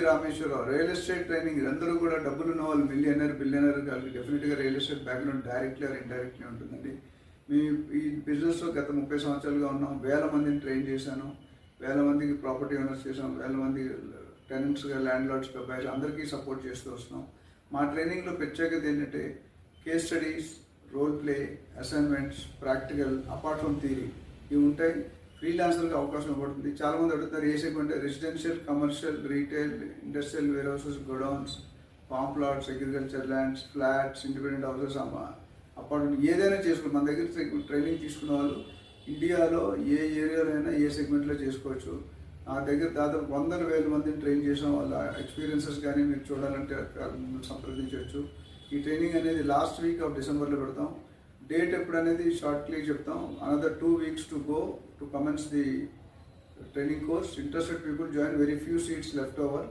Rameshwar Rao real estate training. అందరూ కూడా డబ్బులు ఉన్న వాళ్ళు బిలియనర్ వాళ్ళకి డెఫినెట్గా real estate background directly or indirectly ఉంటుందండి. మీ ఈ బిజినెస్లో గత 30 సంవత్సరాలుగా ఉన్నాం. వేల మందిని ట్రైన్ చేశాను, వేల మందికి ప్రాపర్టీ ఓనర్స్ చేసాం, వేల మంది టెనెంట్స్గా, ల్యాండ్ లార్డ్స్గా బయట అందరికీ సపోర్ట్ చేస్తూ వస్తున్నాం. మా ట్రైనింగ్లో ప్రత్యేకత ఏంటంటే case studies, role play, assignments, practical, apart from theory ఇవి ఉంటాయి. ఫ్రీలాన్సర్కి అవకాశం ఇవ్వబడుతుంది. చాలామంది అడుగుతారు ఏ segment, residential, commercial, retail, industrial warehouses, godowns, farm plots, agriculture lands, flats, independent houses, apartment ఏదైనా చేసుకోవచ్చు. మన దగ్గర ట్రైనింగ్ తీసుకున్న వాళ్ళు ఇండియాలో ఏ ఏరియాలో అయినా ఏ సెగ్మెంట్లో చేసుకోవచ్చు. నా దగ్గర దాదాపు 100,000 మందిని ట్రైన్ చేసిన వాళ్ళ ఎక్స్పీరియన్సెస్ కానీ మీరు చూడాలంటే సంప్రదించవచ్చు. ఈ ట్రైనింగ్ అనేది లాస్ట్ వీక్ ఆఫ్ డిసెంబర్లో పెడతాం. డేట్ ఎప్పుడు అనేది షార్ట్లీ చెప్తాం. Another 2 weeks to go to commence the training course. Interested people join, very few seats left over.